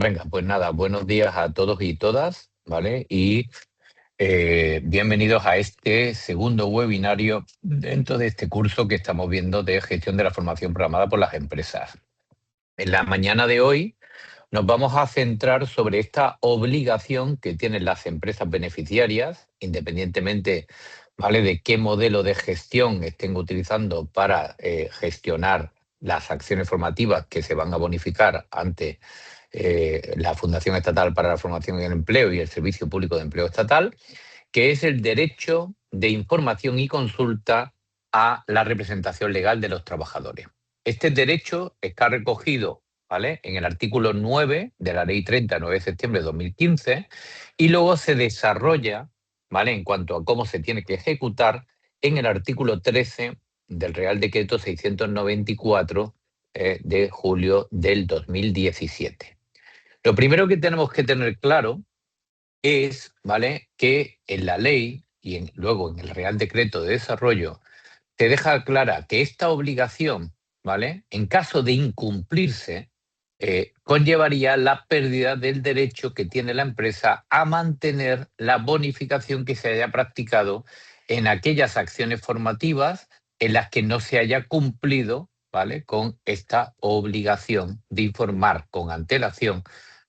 Venga, pues nada, buenos días a todos y todas, ¿vale? Y bienvenidos a este segundo webinario dentro de este curso que estamos viendo de gestión de la formación programada por las empresas. En la mañana de hoy nos vamos a centrar sobre esta obligación que tienen las empresas beneficiarias, independientemente, ¿vale?, de qué modelo de gestión estén utilizando para gestionar las acciones formativas que se van a bonificar ante la Fundación Estatal para la Formación y el Empleo y el Servicio Público de Empleo Estatal, que es el derecho de información y consulta a la representación legal de los trabajadores. Este derecho está recogido, ¿vale?, en el artículo 9 de la Ley 30, 9 de septiembre de 2015, y luego se desarrolla, ¿vale?, en cuanto a cómo se tiene que ejecutar, en el artículo 13 del Real Decreto 694 de julio del 2017. Lo primero que tenemos que tener claro es, ¿vale?, que en la ley y luego en el Real Decreto de Desarrollo te deja clara que esta obligación, ¿vale?, en caso de incumplirse, conllevaría la pérdida del derecho que tiene la empresa a mantener la bonificación que se haya practicado en aquellas acciones formativas en las que no se haya cumplido, ¿vale?, con esta obligación de informar con antelación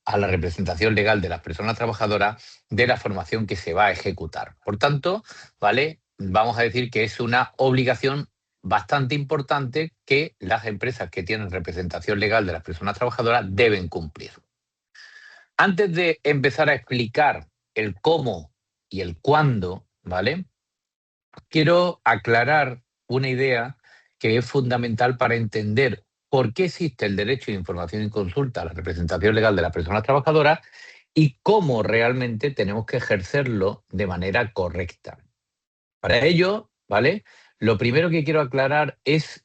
a la representación legal de las personas trabajadoras de la formación que se va a ejecutar. Por tanto, ¿vale?, vamos a decir que es una obligación bastante importante que las empresas que tienen representación legal de las personas trabajadoras deben cumplir. Antes de empezar a explicar el cómo y el cuándo, ¿vale?, quiero aclarar una idea que es fundamental para entender por qué existe el derecho de información y consulta a la representación legal de las personas trabajadoras y cómo realmente tenemos que ejercerlo de manera correcta. Para ello, ¿vale?, lo primero que quiero aclarar es,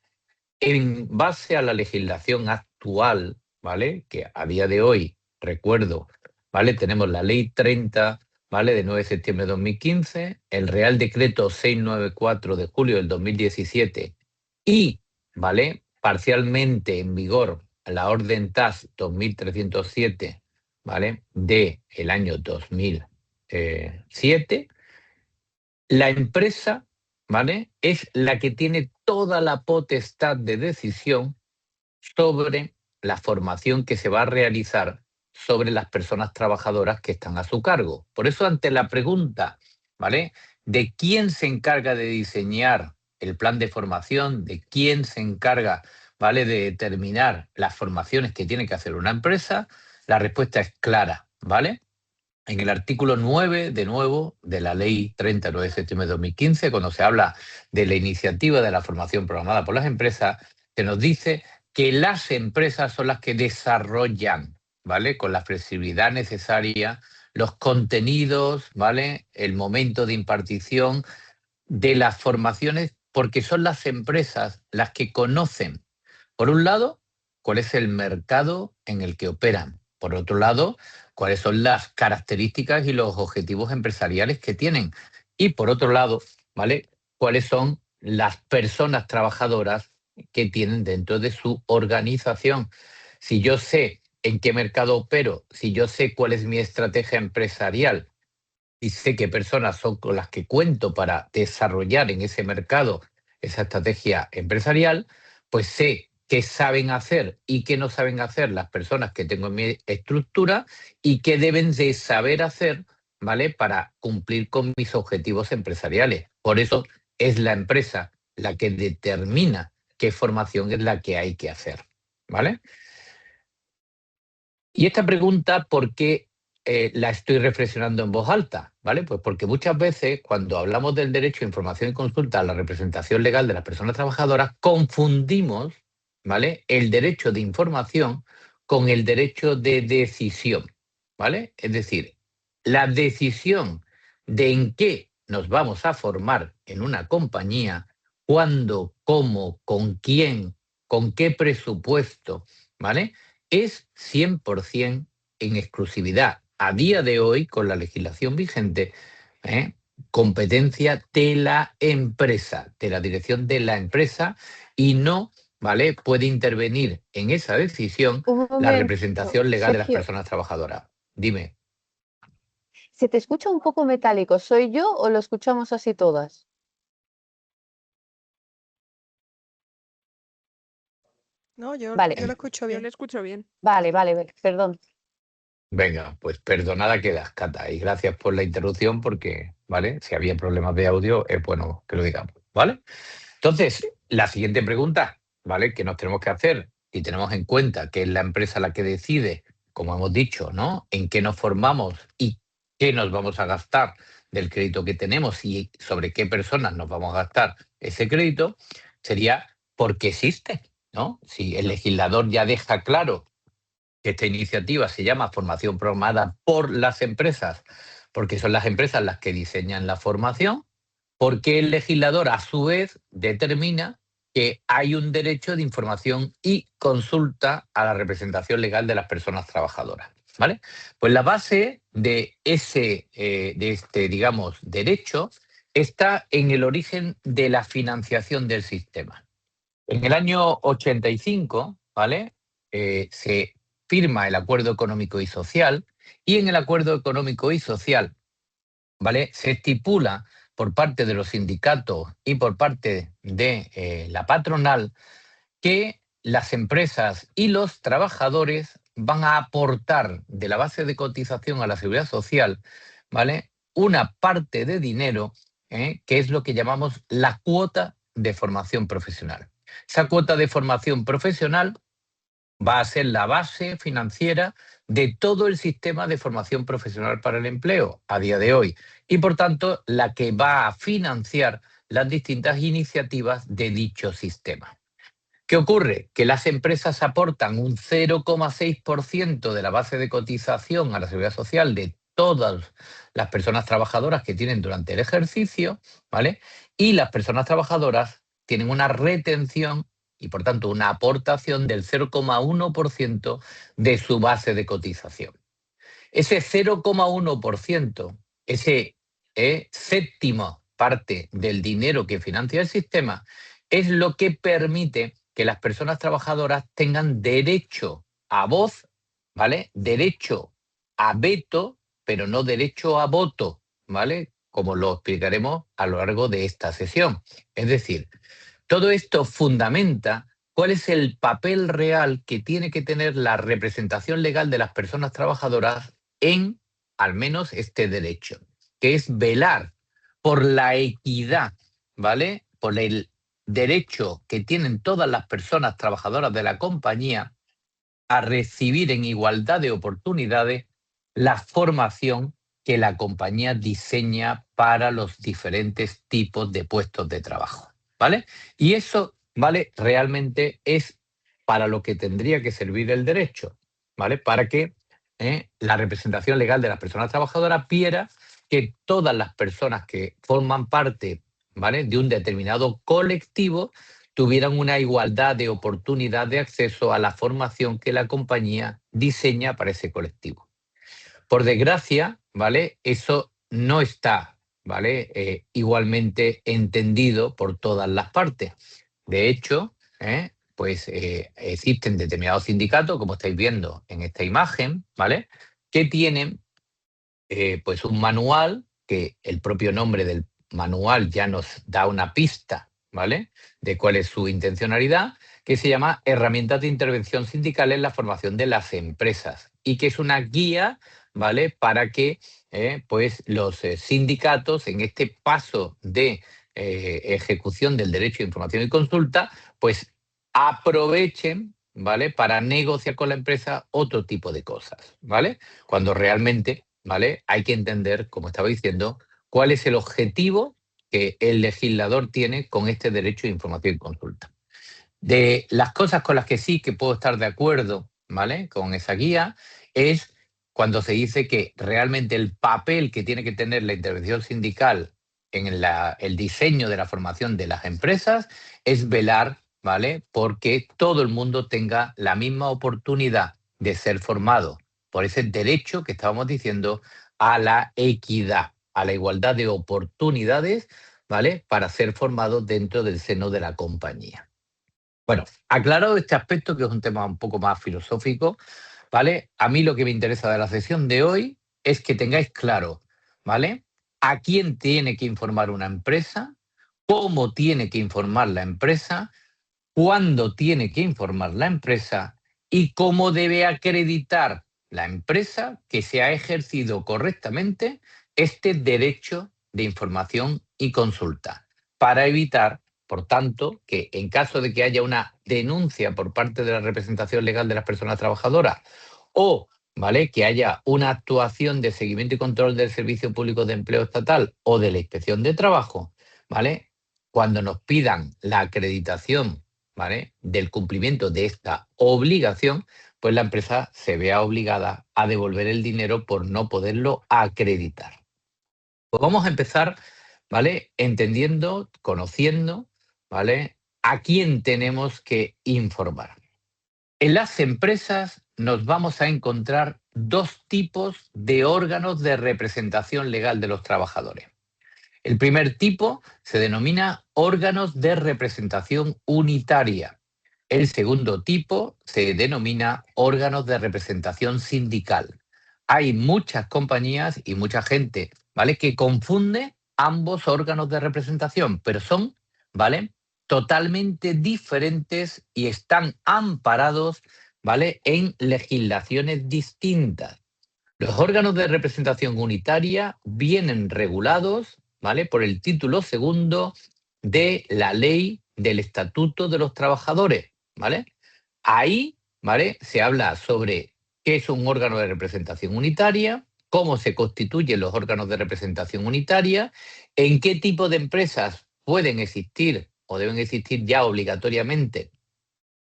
en base a la legislación actual, ¿vale?, que a día de hoy, recuerdo, ¿vale?, tenemos la Ley 30, ¿vale?, de 9 de septiembre de 2015, el Real Decreto 694 de julio del 2017 y, ¿vale?, parcialmente en vigor la Orden TAS 2307, ¿vale?, del año 2007. La empresa, ¿vale?, es la que tiene toda la potestad de decisión sobre la formación que se va a realizar sobre las personas trabajadoras que están a su cargo. Por eso, ante la pregunta, ¿vale?, de quién se encarga de diseñar el plan de formación, de quién se encarga, ¿vale?, de determinar las formaciones que tiene que hacer una empresa, la respuesta es clara, ¿vale? En el artículo 9, de nuevo, de la Ley 39 de septiembre de 2015, cuando se habla de la iniciativa de la formación programada por las empresas, se nos dice que las empresas son las que desarrollan, ¿vale?, con la flexibilidad necesaria, los contenidos, ¿vale?, el momento de impartición de las formaciones, porque son las empresas las que conocen, por un lado, cuál es el mercado en el que operan. Por otro lado, cuáles son las características y los objetivos empresariales que tienen. Y por otro lado, ¿vale?, cuáles son las personas trabajadoras que tienen dentro de su organización. Si yo sé en qué mercado opero, si yo sé cuál es mi estrategia empresarial y sé qué personas son con las que cuento para desarrollar en ese mercado esa estrategia empresarial, pues sé qué saben hacer y qué no saben hacer las personas que tengo en mi estructura y qué deben de saber hacer, ¿vale?, para cumplir con mis objetivos empresariales. Por eso es la empresa la que determina qué formación es la que hay que hacer, ¿vale? Y esta pregunta, ¿por qué la estoy reflexionando en voz alta? ¿Vale? Pues porque muchas veces cuando hablamos del derecho a información y consulta a la representación legal de las personas trabajadoras, confundimos, ¿vale?, el derecho de información con el derecho de decisión, ¿vale? Es decir, la decisión de en qué nos vamos a formar en una compañía, cuándo, cómo, con quién, con qué presupuesto, ¿vale?, es 100% en exclusividad, a día de hoy, con la legislación vigente, ¿eh?, competencia de la empresa, de la dirección de la empresa y no ¿vale? Puede intervenir en esa decisión Un la momento, representación legal de las Sergio, personas trabajadoras. Dime. se te escucha un poco metálico. ¿Soy yo o lo escuchamos así todas? No, Vale, yo lo escucho Yo le bien. escucho bien. vale, perdón. Venga, pues perdonada quedas, Cata, y gracias por la interrupción porque, ¿vale? Si había problemas de audio, es bueno que lo digamos, ¿vale? Entonces, la siguiente pregunta, ¿vale? Que nos tenemos que hacer y tenemos en cuenta que es la empresa la que decide, como hemos dicho, ¿no? En qué nos formamos y qué nos vamos a gastar del crédito que tenemos y sobre qué personas nos vamos a gastar ese crédito, sería ¿por qué existe? ¿No? Si el legislador ya deja claro que esta iniciativa se llama formación programada por las empresas, porque son las empresas las que diseñan la formación, porque el legislador a su vez determina que hay un derecho de información y consulta a la representación legal de las personas trabajadoras. ¿Vale? Pues la base de este, digamos, derecho está en el origen de la financiación del sistema. En el año 85, ¿vale? Se firma el Acuerdo Económico y Social y en el Acuerdo Económico y Social, ¿vale? Se estipula por parte de los sindicatos y por parte de la patronal que las empresas y los trabajadores van a aportar de la base de cotización a la seguridad social, ¿vale? Una parte de dinero, que es lo que llamamos la cuota de formación profesional. Esa cuota de formación profesional va a ser la base financiera de todo el sistema de formación profesional para el empleo a día de hoy y, por tanto, la que va a financiar las distintas iniciativas de dicho sistema. ¿Qué ocurre? Que las empresas aportan un 0,6% de la base de cotización a la seguridad social de todas las personas trabajadoras que tienen durante el ejercicio, ¿vale? Y las personas trabajadoras tienen una retención y, por tanto, una aportación del 0,1% de su base de cotización. Ese 0,1%, ese séptimo parte del dinero que financia el sistema, es lo que permite que las personas trabajadoras tengan derecho a voz, ¿vale? Derecho a veto, pero no derecho a voto, ¿vale? Como lo explicaremos a lo largo de esta sesión. Es decir, todo esto fundamenta cuál es el papel real que tiene que tener la representación legal de las personas trabajadoras en, al menos, este derecho, que es velar por la equidad, ¿vale? Por el derecho que tienen todas las personas trabajadoras de la compañía a recibir en igualdad de oportunidades la formación que la compañía diseña para los diferentes tipos de puestos de trabajo, ¿vale? Y eso, ¿vale? Realmente es para lo que tendría que servir el derecho, ¿vale? Para que la representación legal de las personas trabajadoras viera que todas las personas que forman parte, ¿vale?, de un determinado colectivo tuvieran una igualdad de oportunidad de acceso a la formación que la compañía diseña para ese colectivo. Por desgracia, ¿vale? Eso no está, ¿vale? Igualmente entendido por todas las partes. De hecho, pues existen determinados sindicatos, como estáis viendo en esta imagen, ¿vale?, que tienen pues un manual, que el propio nombre del manual ya nos da una pista, ¿vale?, de cuál es su intencionalidad, que se llama Herramientas de Intervención Sindical en la Formación de las Empresas y que es una guía, ¿vale?, para que pues los sindicatos en este paso de ejecución del derecho de información y consulta, pues aprovechen, ¿vale?, para negociar con la empresa otro tipo de cosas, ¿vale? Cuando realmente, ¿vale?, hay que entender, como estaba diciendo, cuál es el objetivo que el legislador tiene con este derecho de información y consulta. De las cosas con las que sí que puedo estar de acuerdo, ¿vale?, con esa guía, es cuando se dice que realmente el papel que tiene que tener la intervención sindical en el diseño de la formación de las empresas es velar, ¿vale?, porque todo el mundo tenga la misma oportunidad de ser formado por ese derecho que estábamos diciendo a la equidad, a la igualdad de oportunidades, ¿vale?, para ser formado dentro del seno de la compañía. Bueno, aclarado este aspecto, que es un tema un poco más filosófico, ¿vale? A mí lo que me interesa de la sesión de hoy es que tengáis claro, ¿vale? A quién tiene que informar una empresa, cómo tiene que informar la empresa, cuándo tiene que informar la empresa y cómo debe acreditar la empresa que se ha ejercido correctamente este derecho de información y consulta, para evitar, por tanto, que en caso de que haya una denuncia por parte de la representación legal de las personas trabajadoras o, ¿vale?, que haya una actuación de seguimiento y control del Servicio Público de Empleo Estatal o de la Inspección de Trabajo, ¿vale?, cuando nos pidan la acreditación, ¿vale?, del cumplimiento de esta obligación, pues la empresa se vea obligada a devolver el dinero por no poderlo acreditar. Pues vamos a empezar, ¿vale?, entendiendo, conociendo, ¿vale?, a quién tenemos que informar. En las empresas nos vamos a encontrar dos tipos de órganos de representación legal de los trabajadores. El primer tipo se denomina órganos de representación unitaria. El segundo tipo se denomina órganos de representación sindical. Hay muchas compañías y mucha gente, ¿vale?, que confunde ambos órganos de representación, pero son, ¿vale?, totalmente diferentes y están amparados, ¿vale?, en legislaciones distintas. Los órganos de representación unitaria vienen regulados, ¿vale?, por el título segundo de la Ley del Estatuto de los Trabajadores, ¿vale? Ahí, ¿vale?, se habla sobre qué es un órgano de representación unitaria, cómo se constituyen los órganos de representación unitaria, en qué tipo de empresas pueden existir o deben existir ya obligatoriamente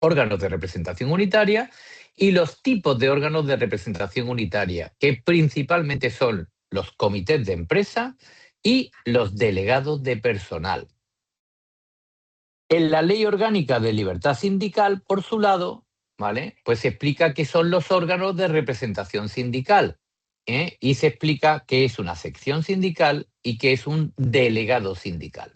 órganos de representación unitaria y los tipos de órganos de representación unitaria, que principalmente son los comités de empresa y los delegados de personal. En la Ley Orgánica de Libertad Sindical, por su lado, ¿vale?, pues se explica qué son los órganos de representación sindical, ¿eh?, y se explica qué es una sección sindical y qué es un delegado sindical.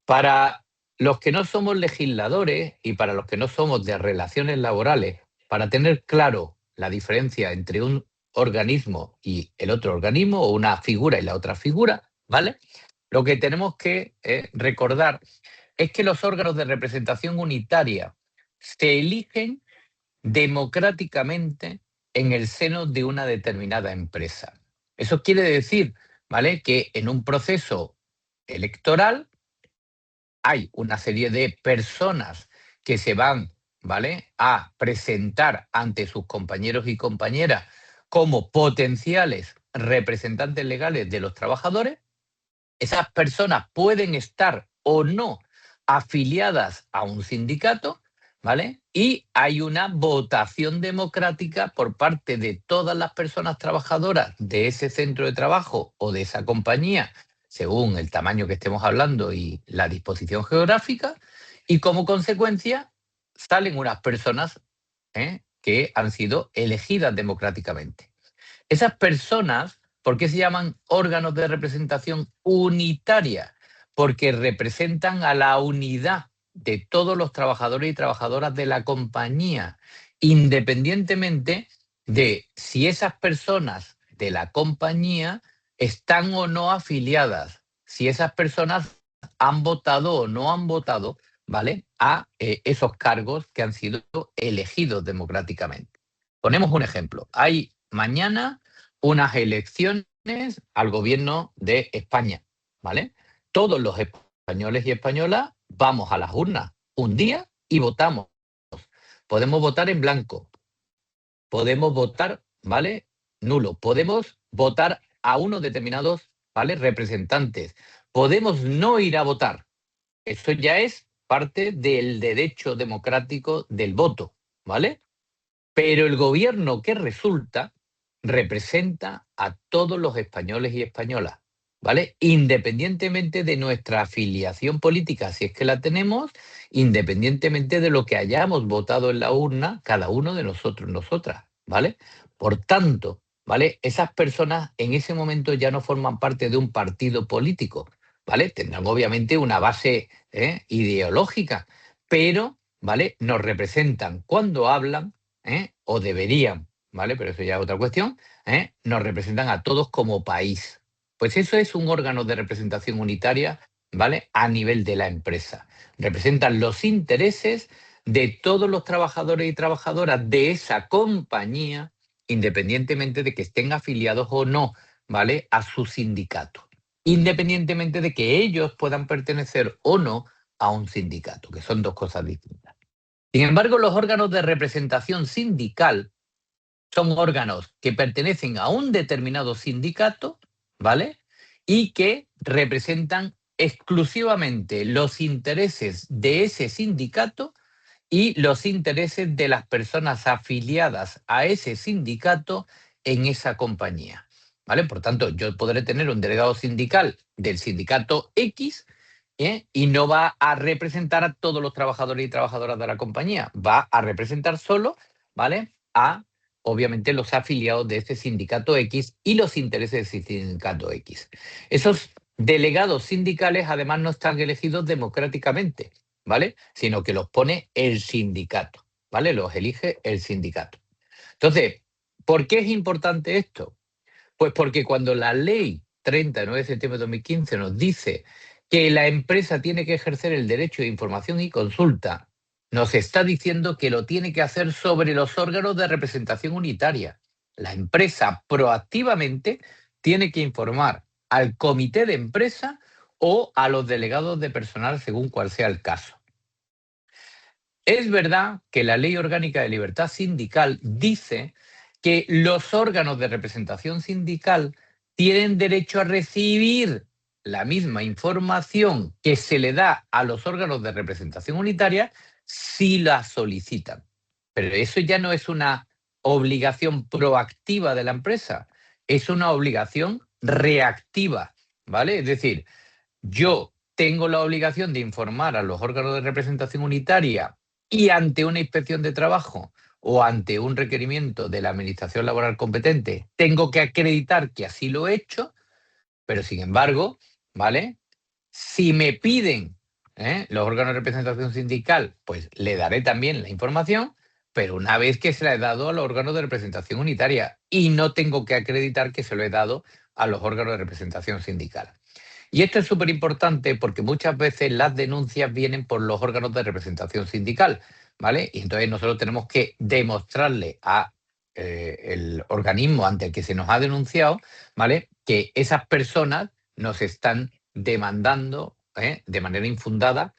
Para los que no somos legisladores y para los que no somos de relaciones laborales, para tener claro la diferencia entre un organismo y el otro organismo, o una figura y la otra figura, ¿vale?, lo que tenemos que recordar es que los órganos de representación unitaria se eligen democráticamente en el seno de una determinada empresa. Eso quiere decir, ¿vale?, que en un proceso electoral hay una serie de personas que se van, ¿vale?, a presentar ante sus compañeros y compañeras como potenciales representantes legales de los trabajadores. Esas personas pueden estar o no afiliadas a un sindicato, ¿vale? Y hay una votación democrática por parte de todas las personas trabajadoras de ese centro de trabajo o de esa compañía, según el tamaño que estemos hablando y la disposición geográfica, y como consecuencia salen unas personas, que han sido elegidas democráticamente. Esas personas, ¿por qué se llaman órganos de representación unitaria? Porque representan a la unidad de todos los trabajadores y trabajadoras de la compañía, independientemente de si esas personas de la compañía están o no afiliadas, si esas personas han votado o no han votado, ¿vale?, a esos cargos que han sido elegidos democráticamente. Ponemos un ejemplo. Hay mañana unas elecciones al gobierno de España, ¿vale? Todos los españoles y españolas vamos a las urnas un día y votamos. Podemos votar en blanco, podemos votar, ¿vale?, nulo, podemos votar a unos determinados, ¿vale?, representantes, podemos no ir a votar. Eso ya es parte del derecho democrático del voto, ¿vale? Pero el gobierno que resulta representa a todos los españoles y españolas, ¿vale? Independientemente de nuestra afiliación política, si es que la tenemos, independientemente de lo que hayamos votado en la urna, cada uno de nosotros, nosotras, ¿vale? Por tanto, ¿vale?, esas personas en ese momento ya no forman parte de un partido político, ¿vale? Tendrán obviamente una base ideológica, pero ¿vale? Nos representan cuando hablan, o deberían, ¿vale? Pero eso ya es otra cuestión, nos representan a todos como país. Pues eso es un órgano de representación unitaria, ¿vale? A nivel de la empresa. Representan los intereses de todos los trabajadores y trabajadoras de esa compañía, independientemente de que estén afiliados o no, ¿vale? A su sindicato. Independientemente de que ellos puedan pertenecer o no a un sindicato, que son dos cosas distintas. Sin embargo, los órganos de representación sindical son órganos que pertenecen a un determinado sindicato, ¿vale? Y que representan exclusivamente los intereses de ese sindicato y los intereses de las personas afiliadas a ese sindicato en esa compañía, ¿vale? Por tanto, yo podré tener un delegado sindical del sindicato X, y no va a representar a todos los trabajadores y trabajadoras de la compañía, va a representar solo, ¿vale? A, obviamente, los afiliados de ese sindicato X y los intereses de ese sindicato X. Esos delegados sindicales, además, no están elegidos democráticamente, ¿vale? Sino que los pone el sindicato, ¿vale? Los elige el sindicato. Entonces, ¿por qué es importante esto? Pues porque cuando la ley 39 de septiembre de 2015 nos dice que la empresa tiene que ejercer el derecho de información y consulta, nos está diciendo que lo tiene que hacer sobre los órganos de representación unitaria. La empresa proactivamente tiene que informar al comité de empresa o a los delegados de personal según cual sea el caso. Es verdad que la Ley Orgánica de Libertad Sindical dice que los órganos de representación sindical tienen derecho a recibir la misma información que se le da a los órganos de representación unitaria si la solicitan. Pero eso ya no es una obligación proactiva de la empresa, es una obligación reactiva, ¿vale? Es decir, yo tengo la obligación de informar a los órganos de representación unitaria y ante una inspección de trabajo o ante un requerimiento de la administración laboral competente, tengo que acreditar que así lo he hecho, pero sin embargo, ¿vale? Si me piden los órganos de representación sindical, pues le daré también la información, pero una vez que se la he dado a los órganos de representación unitaria y no tengo que acreditar que se lo he dado a los órganos de representación sindical. Y esto es súper importante porque muchas veces las denuncias vienen por los órganos de representación sindical, ¿vale? Y entonces nosotros tenemos que demostrarle a el organismo ante el que se nos ha denunciado, ¿vale? Que esas personas nos están demandando de manera infundada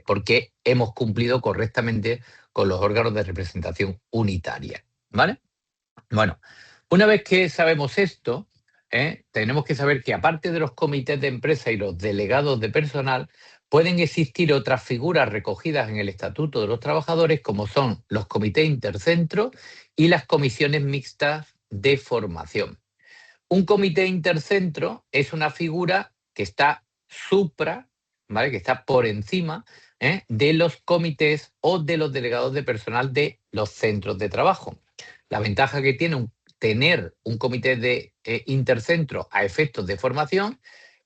porque hemos cumplido correctamente con los órganos de representación unitaria, ¿vale? Bueno, una vez que sabemos esto, tenemos que saber que aparte de los comités de empresa y los delegados de personal, pueden existir otras figuras recogidas en el Estatuto de los Trabajadores, como son los comités intercentros y las comisiones mixtas de formación. Un comité intercentro es una figura que está supra, ¿vale? Que está por encima de los comités o de los delegados de personal de los centros de trabajo. La ventaja que tiene tener un comité de intercentro a efectos de formación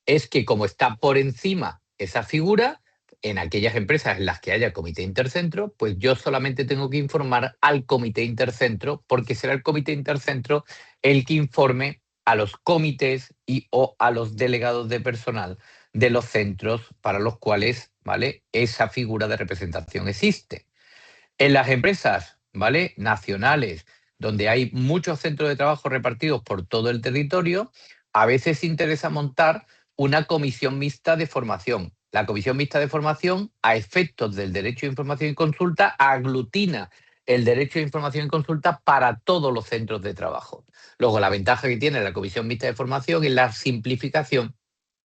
es que como está por encima esa figura, en aquellas empresas en las que haya comité intercentro, pues yo solamente tengo que informar al comité intercentro porque será el comité intercentro el que informe a los comités y o a los delegados de personal de los centros para los cuales, ¿vale?, esa figura de representación existe. En las empresas, ¿vale?, nacionales, donde hay muchos centros de trabajo repartidos por todo el territorio, a veces interesa montar una comisión mixta de formación. La comisión mixta de formación, a efectos del derecho de información y consulta, aglutina el derecho de información y consulta para todos los centros de trabajo. Luego, la ventaja que tiene la comisión mixta de formación es la simplificación,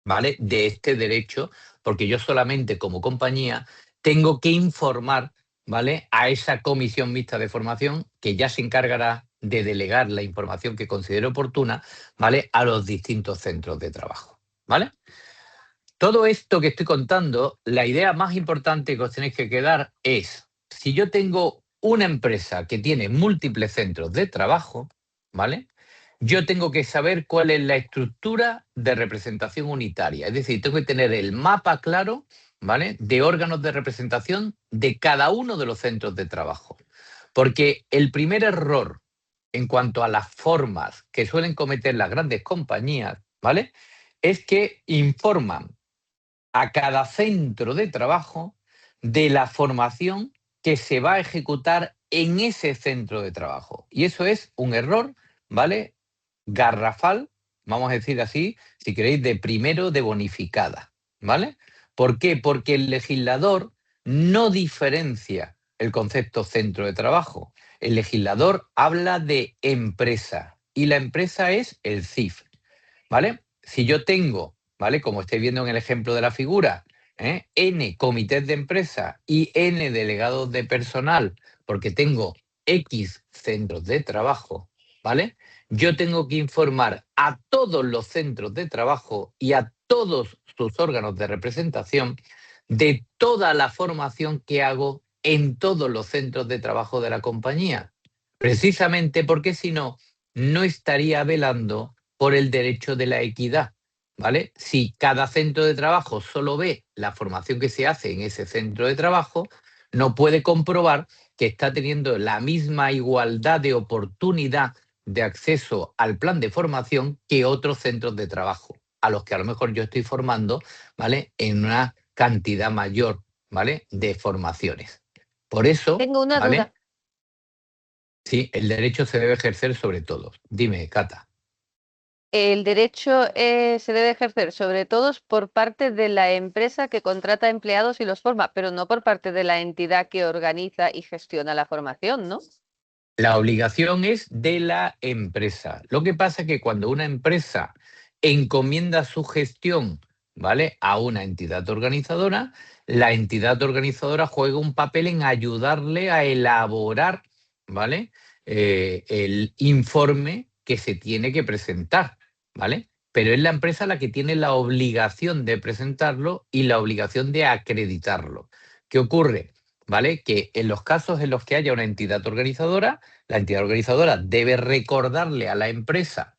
¿vale?, de este derecho, porque yo solamente como compañía tengo que informar, ¿vale?, a esa comisión mixta de formación que ya se encargará de delegar la información que considere oportuna, ¿vale?, a los distintos centros de trabajo, ¿vale? Todo esto que estoy contando, la idea más importante que os tenéis que quedar es, si yo tengo una empresa que tiene múltiples centros de trabajo, ¿vale?, yo tengo que saber cuál es la estructura de representación unitaria. Es decir, tengo que tener el mapa claro ¿vale?, de órganos de representación de cada uno de los centros de trabajo. Porque el primer error en cuanto a las formas que suelen cometer las grandes compañías, ¿vale?, es que informan a cada centro de trabajo de la formación que se va a ejecutar en ese centro de trabajo. Y eso es un error, ¿vale?, garrafal, vamos a decir así, si queréis, de primero de bonificada, ¿vale? ¿Por qué? Porque el legislador no diferencia el concepto centro de trabajo. El legislador habla de empresa y la empresa es el CIF, ¿vale? Si yo tengo, ¿vale?, como estáis viendo en el ejemplo de la figura, N comités de empresa y N delegados de personal, porque tengo X centros de trabajo, ¿vale? Yo tengo que informar a todos los centros de trabajo y a todos sus órganos de representación de toda la formación que hago en todos los centros de trabajo de la compañía. Precisamente porque si no, no estaría velando por el derecho de la equidad, ¿vale? Si cada centro de trabajo solo ve la formación que se hace en ese centro de trabajo, no puede comprobar que está teniendo la misma igualdad de oportunidad de acceso al plan de formación que otros centros de trabajo, a los que a lo mejor yo estoy formando, ¿vale?, en una cantidad mayor, ¿vale?, de formaciones. Por eso, Tengo una ¿vale?, duda. sí, el derecho se debe ejercer sobre todos. Dime, Cata. El derecho se debe ejercer sobre todo por parte de la empresa que contrata empleados y los forma, pero no por parte de la entidad que organiza y gestiona la formación, ¿no? La obligación es de la empresa. Lo que pasa es que cuando una empresa encomienda su gestión, ¿vale?, a una entidad organizadora, la entidad organizadora juega un papel en ayudarle a elaborar, ¿vale?, el informe que se tiene que presentar, ¿vale? Pero es la empresa la que tiene la obligación de presentarlo y la obligación de acreditarlo. ¿Qué ocurre? ¿Vale? Que en los casos en los que haya una entidad organizadora, la entidad organizadora debe recordarle a la empresa,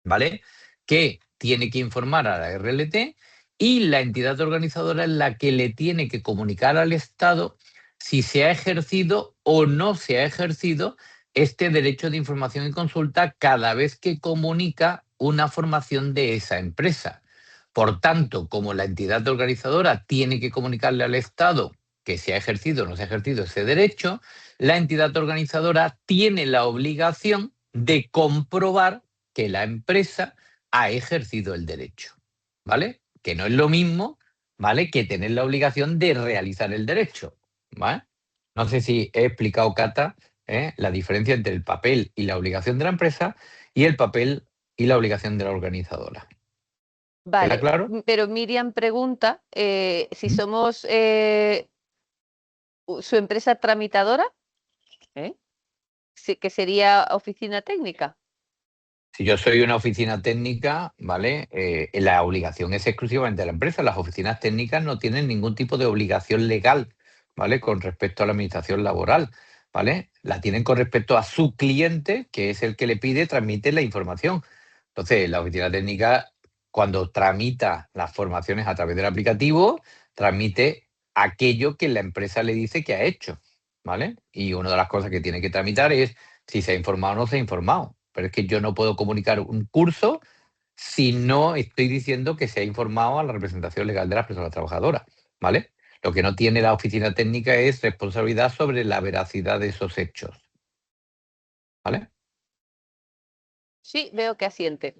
¿vale?, que tiene que informar a la RLT y la entidad organizadora es la que le tiene que comunicar al Estado si se ha ejercido o no se ha ejercido este derecho de información y consulta cada vez que comunica una formación de esa empresa. Por tanto, como la entidad organizadora tiene que comunicarle al Estado que se ha ejercido o no se ha ejercido ese derecho, la entidad organizadora tiene la obligación de comprobar que la empresa ha ejercido el derecho, ¿vale? Que no es lo mismo, ¿vale?, que tener la obligación de realizar el derecho, ¿vale? No sé si he explicado, Cata, la diferencia entre el papel y la obligación de la empresa y el papel y la obligación de la organizadora. ¿Queda Vale, claro? pero Miriam pregunta si ¿Mm? somos su empresa tramitadora, ¿eh? Que sería oficina técnica. Si yo soy una oficina técnica, ¿vale? La obligación es exclusivamente de la empresa. Las oficinas técnicas no tienen ningún tipo de obligación legal, ¿vale?, con respecto a la administración laboral, ¿vale? La tienen con respecto a su cliente, que es el que le pide, transmite la información. Entonces, la oficina técnica, cuando tramita las formaciones a través del aplicativo, transmite aquello que la empresa le dice que ha hecho, ¿vale? Y una de las cosas que tiene que tramitar es si se ha informado o no se ha informado. Pero es que yo no puedo comunicar un curso si no estoy diciendo que se ha informado a la representación legal de las personas trabajadoras, ¿vale? Lo que no tiene la oficina técnica es responsabilidad sobre la veracidad de esos hechos, ¿vale? Sí, veo que asiente.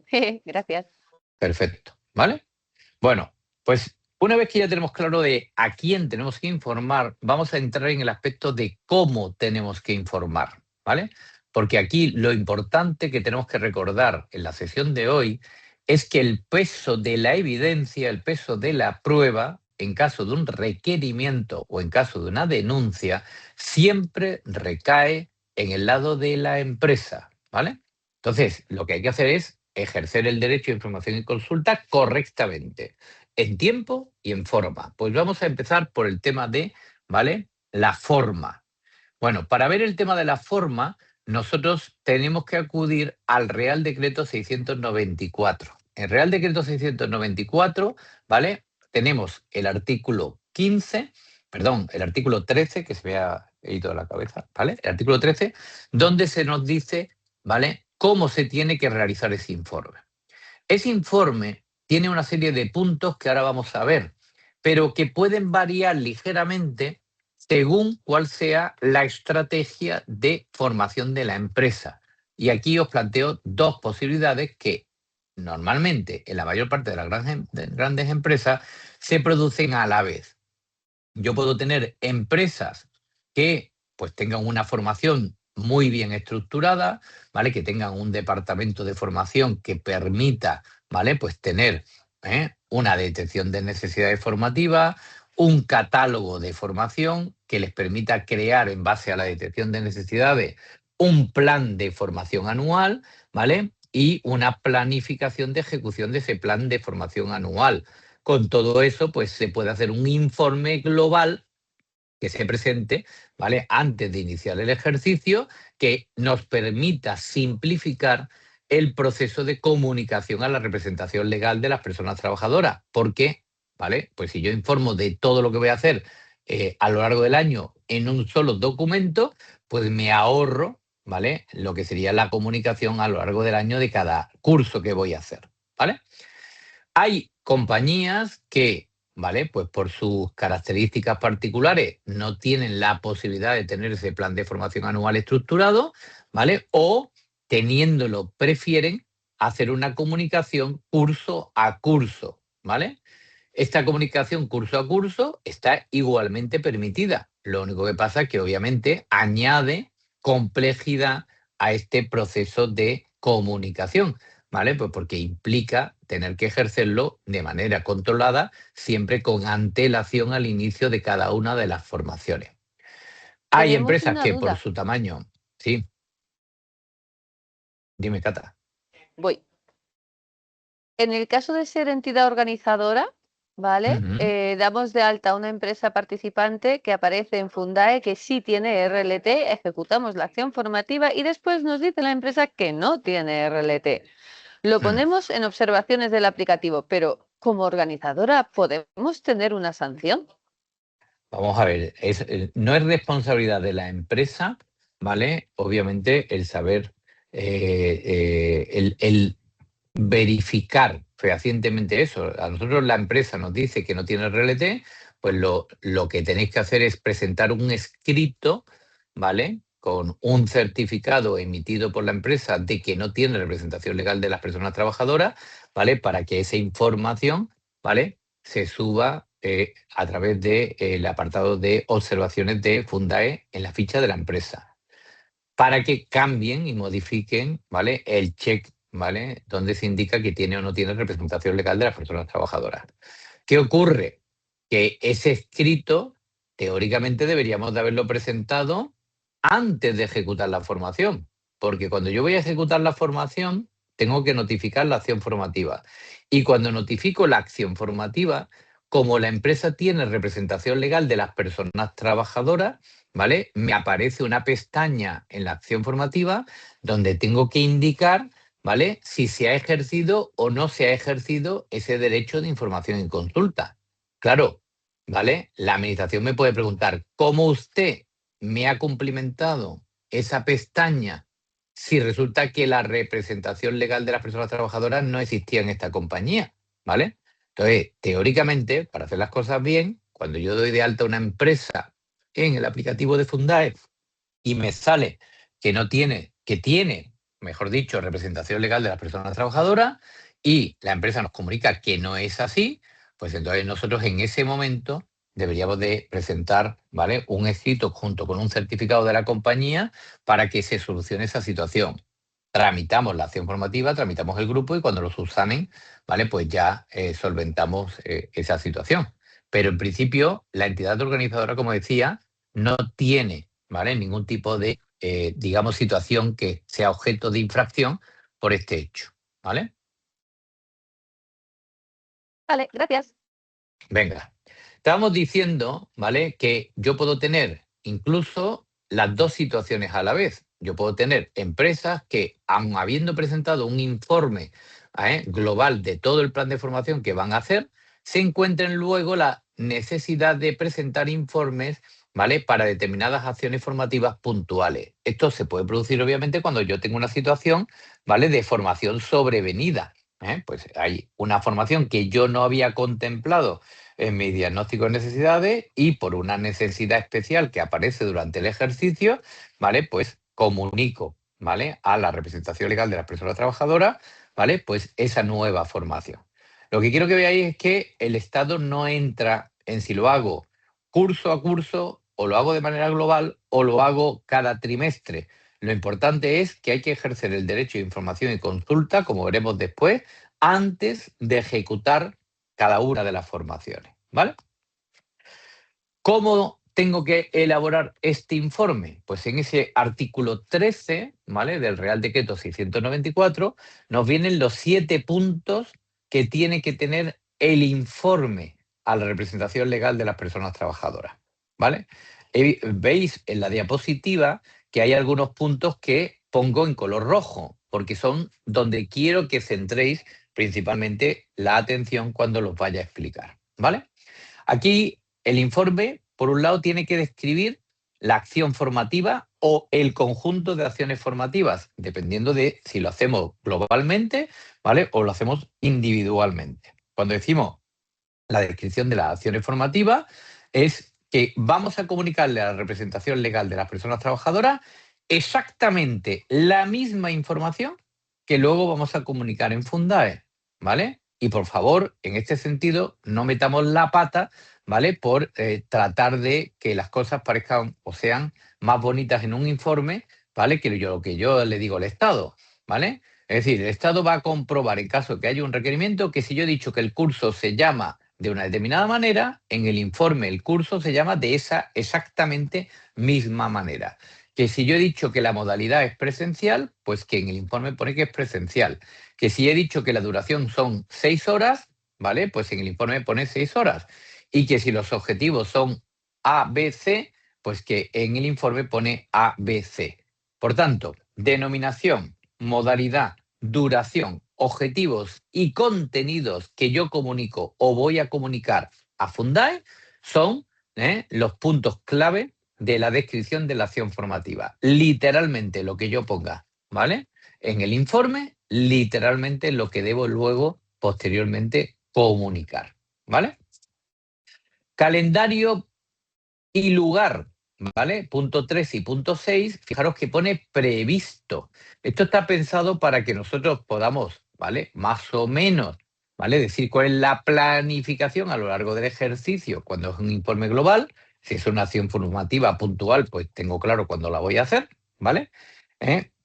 Gracias. Perfecto, ¿vale? Bueno, pues una vez que ya tenemos claro de a quién tenemos que informar, vamos a entrar en el aspecto de cómo tenemos que informar, ¿vale? Porque aquí lo importante que tenemos que recordar en la sesión de hoy es que el peso de la evidencia, el peso de la prueba, en caso de un requerimiento o en caso de una denuncia, siempre recae en el lado de la empresa, ¿vale? Entonces, lo que hay que hacer es ejercer el derecho de información y consulta correctamente, en tiempo y en forma. Pues vamos a empezar por el tema de, ¿vale?, la forma. Bueno, para ver el tema de la forma, nosotros tenemos que acudir al Real Decreto 694. El Real Decreto 694, ¿vale?, tenemos el artículo 15, perdón, el artículo 13, que se me ha ido de la cabeza, ¿vale? El artículo 13, donde se nos dice, ¿vale?, cómo se tiene que realizar ese informe. Ese informe tiene una serie de puntos que ahora vamos a ver, pero que pueden variar ligeramente según cuál sea la estrategia de formación de la empresa. Y aquí os planteo dos posibilidades que normalmente en la mayor parte de las grandes empresas se producen a la vez. Yo puedo tener empresas que pues tengan una formación muy bien estructurada, ¿vale? Que tengan un departamento de formación que permita, ¿vale?, pues tener una detección de necesidades formativas, un catálogo de formación que les permita crear en base a la detección de necesidades un plan de formación anual, ¿vale? Y una planificación de ejecución de ese plan de formación anual. Con todo eso, pues se puede hacer un informe global que se presente, ¿vale?, antes de iniciar el ejercicio, que nos permita simplificar el proceso de comunicación a la representación legal de las personas trabajadoras. Porque, ¿vale?, pues si yo informo de todo lo que voy a hacer a lo largo del año en un solo documento, pues me ahorro, ¿vale?, lo que sería la comunicación a lo largo del año de cada curso que voy a hacer, ¿vale? Hay compañías que, ¿vale?, pues por sus características particulares no tienen la posibilidad de tener ese plan de formación anual estructurado, ¿vale? O teniéndolo prefieren hacer una comunicación curso a curso, ¿vale? Esta comunicación curso a curso está igualmente permitida. Lo único que pasa es que obviamente añade complejidad a este proceso de comunicación, ¿vale? Pues porque implica tener que ejercerlo de manera controlada, siempre con antelación al inicio de cada una de las formaciones. Hay Tenemos empresas una que por duda. su tamaño, sí, dime, Cata. Voy. En el caso de ser entidad organizadora, ¿vale? Ujú. Damos de alta a una empresa participante que aparece en Fundae que sí tiene RLT, ejecutamos la acción formativa y después nos dice la empresa que no tiene RLT. Lo Mm. ponemos en observaciones del aplicativo, pero como organizadora, ¿podemos tener una sanción? Vamos a ver, no es responsabilidad de la empresa, ¿vale? Obviamente el saber, el verificar fehacientemente eso. A nosotros la empresa nos dice que no tiene RLT, pues lo que tenéis que hacer es presentar un escrito, ¿vale?, con un certificado emitido por la empresa de que no tiene representación legal de las personas trabajadoras, ¿vale?, para que esa información, ¿vale?, se suba a través del apartado de observaciones de Fundae en la ficha de la empresa, para que cambien y modifiquen, ¿vale?, el check, ¿vale?, donde se indica que tiene o no tiene representación legal de las personas trabajadoras. ¿Qué ocurre? Que ese escrito, teóricamente, deberíamos de haberlo presentado antes de ejecutar la formación, porque cuando yo voy a ejecutar la formación, tengo que notificar la acción formativa. Y cuando notifico la acción formativa, como la empresa tiene representación legal de las personas trabajadoras, ¿vale?, me aparece una pestaña en la acción formativa donde tengo que indicar, ¿vale?, si se ha ejercido o no se ha ejercido ese derecho de información y consulta. Claro, ¿vale? La administración me puede preguntar, ¿cómo usted me ha cumplimentado esa pestaña si resulta que la representación legal de las personas trabajadoras no existía en esta compañía? ¿Vale? Entonces, teóricamente, para hacer las cosas bien, cuando yo doy de alta una empresa en el aplicativo de Fundae y me sale que no tiene, que tiene, mejor dicho, representación legal de las personas trabajadoras y la empresa nos comunica que no es así, pues entonces nosotros en ese momento deberíamos de presentar, ¿vale?, un escrito junto con un certificado de la compañía para que se solucione esa situación. Tramitamos la acción formativa, tramitamos el grupo y cuando lo subsanen, ¿vale?, pues ya solventamos esa situación. Pero en principio, la entidad organizadora, como decía, no tiene, ¿vale?, ningún tipo de, digamos, situación que sea objeto de infracción por este hecho, ¿vale? Vale, gracias. Venga. Estábamos diciendo, ¿vale?, que yo puedo tener incluso las dos situaciones a la vez. Yo puedo tener empresas que, aun habiendo presentado un informe global de todo el plan de formación que van a hacer, se encuentren luego la necesidad de presentar informes, ¿vale?, para determinadas acciones formativas puntuales. Esto se puede producir, obviamente, cuando yo tengo una situación, ¿vale?, de formación sobrevenida. Pues hay una formación que yo no había contemplado en mi diagnóstico de necesidades y por una necesidad especial que aparece durante el ejercicio, ¿vale?, pues comunico, ¿vale?, a la representación legal de las personas trabajadoras, ¿vale?, pues esa nueva formación. Lo que quiero que veáis es que el Estado no entra en si lo hago curso a curso o lo hago de manera global o lo hago cada trimestre. Lo importante es que hay que ejercer el derecho de información y consulta, como veremos después, antes de ejecutar cada una de las formaciones, ¿vale? ¿Cómo tengo que elaborar este informe? Pues en ese artículo 13, ¿vale?, del Real Decreto 694, nos vienen los 7 puntos que tiene que tener el informe a la representación legal de las personas trabajadoras, ¿vale? Veis en la diapositiva que hay algunos puntos que pongo en color rojo, porque son donde quiero que centréis principalmente la atención cuando los vaya a explicar, ¿vale? Aquí el informe, por un lado, tiene que describir la acción formativa o el conjunto de acciones formativas, dependiendo de si lo hacemos globalmente, ¿vale?, o lo hacemos individualmente. Cuando decimos la descripción de las acciones formativas, es que vamos a comunicarle a la representación legal de las personas trabajadoras exactamente la misma información que luego vamos a comunicar en Fundae, ¿vale? Y por favor, en este sentido, no metamos la pata, ¿vale?, por tratar de que las cosas parezcan o sean más bonitas en un informe, ¿vale?, que lo que yo le digo al Estado, ¿vale? Es decir, el Estado va a comprobar, en caso de que haya un requerimiento, que si yo he dicho que el curso se llama de una determinada manera, en el informe el curso se llama de esa exactamente misma manera. Que si yo he dicho que la modalidad es presencial, pues que en el informe pone que es presencial. Que si he dicho que la duración son 6 horas, ¿vale?, pues en el informe pone 6 horas. Y que si los objetivos son A, B, C, pues que en el informe pone A, B, C. Por tanto, denominación, modalidad, duración, objetivos y contenidos que yo comunico o voy a comunicar a Fundae son los puntos clave de la descripción de la acción formativa. Literalmente lo que yo ponga, ¿vale?, en el informe, literalmente lo que debo luego, posteriormente, comunicar, ¿vale? Calendario y lugar, ¿vale? Punto 3 y punto 6, fijaros que pone previsto. Esto está pensado para que nosotros podamos, ¿vale?, más o menos, ¿vale?, decir cuál es la planificación a lo largo del ejercicio cuando es un informe global. Si es una acción formativa puntual, pues tengo claro cuándo la voy a hacer, ¿vale?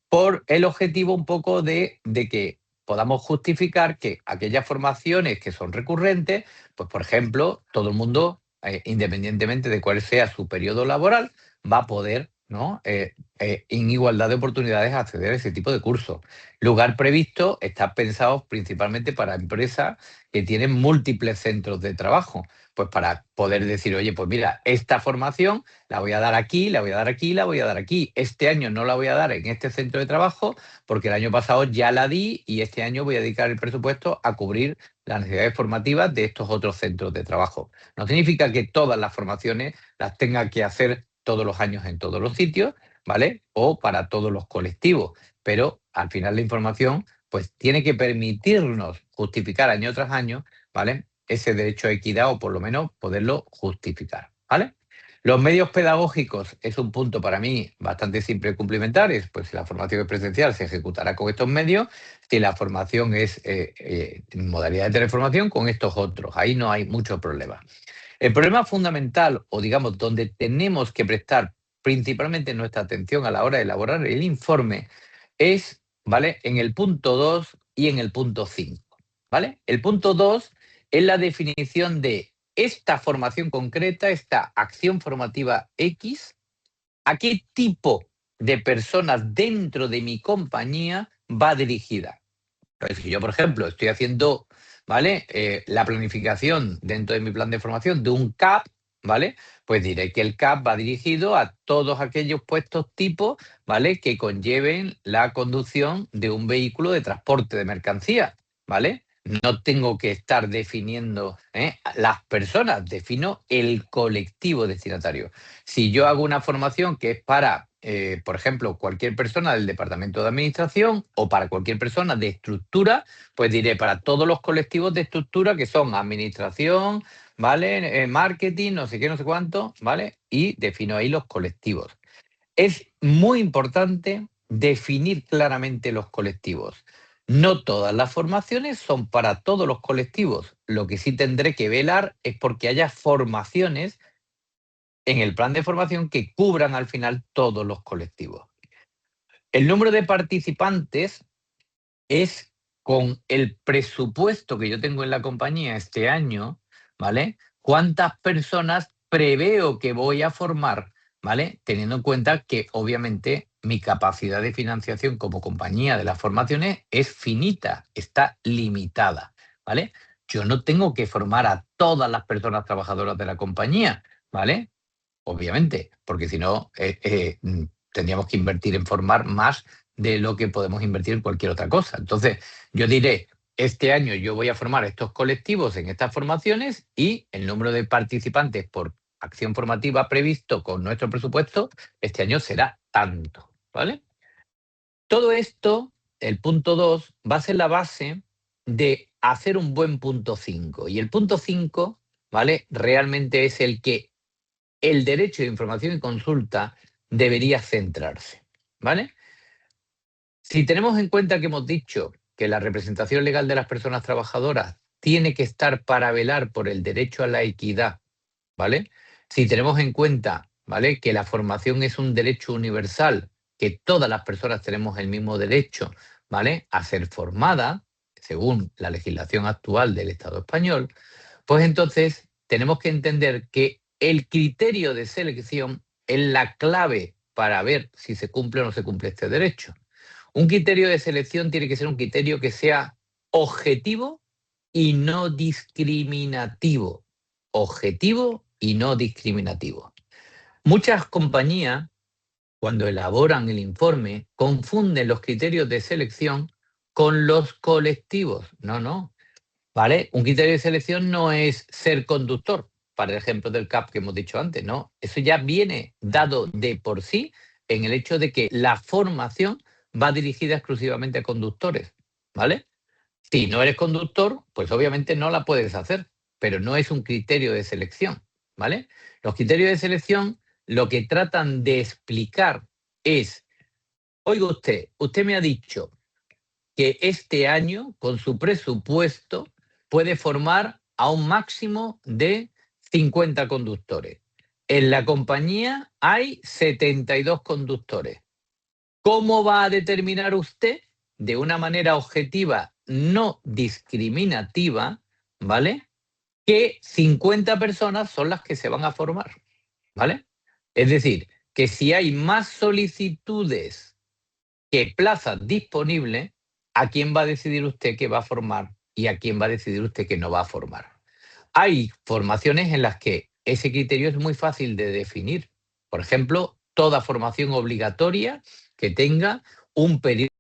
Por el objetivo un poco de que podamos justificar que aquellas formaciones que son recurrentes, pues por ejemplo, todo el mundo, independientemente de cuál sea su periodo laboral, va a poder, ¿no?, en igualdad de oportunidades acceder a ese tipo de cursos. Lugar previsto está pensado principalmente para empresas que tienen múltiples centros de trabajo, pues para poder decir, oye, pues mira, esta formación la voy a dar aquí, la voy a dar aquí, la voy a dar aquí. Este año no la voy a dar en este centro de trabajo porque el año pasado ya la di y este año voy a dedicar el presupuesto a cubrir las necesidades formativas de estos otros centros de trabajo. No significa que todas las formaciones las tenga que hacer todos los años en todos los sitios, ¿vale?, o para todos los colectivos, pero al final la información pues tiene que permitirnos justificar año tras año, ¿vale?, ese derecho a equidad o por lo menos poderlo justificar, ¿vale? Los medios pedagógicos es un punto para mí bastante simple de cumplimentar. Pues si la formación es presencial se ejecutará con estos medios, si la formación es modalidad de teleformación con estos otros. Ahí no hay mucho problema. El problema fundamental, o digamos, donde tenemos que prestar principalmente nuestra atención a la hora de elaborar el informe, es, ¿vale?, en el punto 2 y en el punto 5, ¿vale? El punto 2 es la definición de esta formación concreta, esta acción formativa X, a qué tipo de personas dentro de mi compañía va dirigida. Entonces, si yo, por ejemplo, estoy haciendo, ¿vale?, la planificación dentro de mi plan de formación de un CAP, ¿vale?, pues diré que el CAP va dirigido a todos aquellos puestos tipo, ¿vale?, que conlleven la conducción de un vehículo de transporte de mercancía, ¿vale? No tengo que estar definiendo las personas, defino el colectivo destinatario. Si yo hago una formación que es para, por ejemplo, cualquier persona del departamento de administración o para cualquier persona de estructura, pues diré para todos los colectivos de estructura que son administración, ¿vale? Marketing, no sé qué, no sé cuánto, ¿vale? Y defino ahí los colectivos. Es muy importante definir claramente los colectivos. No todas las formaciones son para todos los colectivos. Lo que sí tendré que velar es porque haya formaciones en el plan de formación que cubran al final todos los colectivos. El número de participantes es con el presupuesto que yo tengo en la compañía este año, ¿vale? ¿Cuántas personas preveo que voy a formar, ¿vale? Teniendo en cuenta que obviamente mi capacidad de financiación como compañía de las formaciones es finita, está limitada, ¿vale? Yo no tengo que formar a todas las personas trabajadoras de la compañía, ¿vale? Obviamente, porque si no, tendríamos que invertir en formar más de lo que podemos invertir en cualquier otra cosa. Entonces, yo diré, este año yo voy a formar estos colectivos en estas formaciones y el número de participantes por acción formativa previsto con nuestro presupuesto este año será tanto, ¿vale? Todo esto, el punto 2, va a ser la base de hacer un buen punto 5. Y el punto 5, ¿vale? Realmente es el que el derecho de información y consulta debería centrarse, ¿vale? Si tenemos en cuenta que hemos dicho que la representación legal de las personas trabajadoras tiene que estar para velar por el derecho a la equidad, ¿vale? Si tenemos en cuenta, ¿vale?, que la formación es un derecho universal, que todas las personas tenemos el mismo derecho, ¿vale?, a ser formada, según la legislación actual del Estado español, pues entonces tenemos que entender que el criterio de selección es la clave para ver si se cumple o no se cumple este derecho. Un criterio de selección tiene que ser un criterio que sea objetivo y no discriminativo. Objetivo y no discriminativo. Muchas compañías, cuando elaboran el informe, confunden los criterios de selección con los colectivos. No, no. ¿Vale? Un criterio de selección no es ser conductor, para el ejemplo del CAP que hemos dicho antes, ¿no? Eso ya viene dado de por sí en el hecho de que la formación va dirigida exclusivamente a conductores, ¿vale? Si no eres conductor, pues obviamente no la puedes hacer, pero no es un criterio de selección, ¿vale? Los criterios de selección lo que tratan de explicar es, oiga usted me ha dicho que este año, con su presupuesto, puede formar a un máximo de 50 conductores. En la compañía hay 72 conductores. ¿Cómo va a determinar usted, de una manera objetiva, no discriminativa, ¿vale?, que 50 personas son las que se van a formar, ¿vale? Es decir, que si hay más solicitudes que plazas disponibles, ¿a quién va a decidir usted que va a formar y a quién va a decidir usted que no va a formar? Hay formaciones en las que ese criterio es muy fácil de definir. Por ejemplo, toda formación obligatoria que tenga un periodo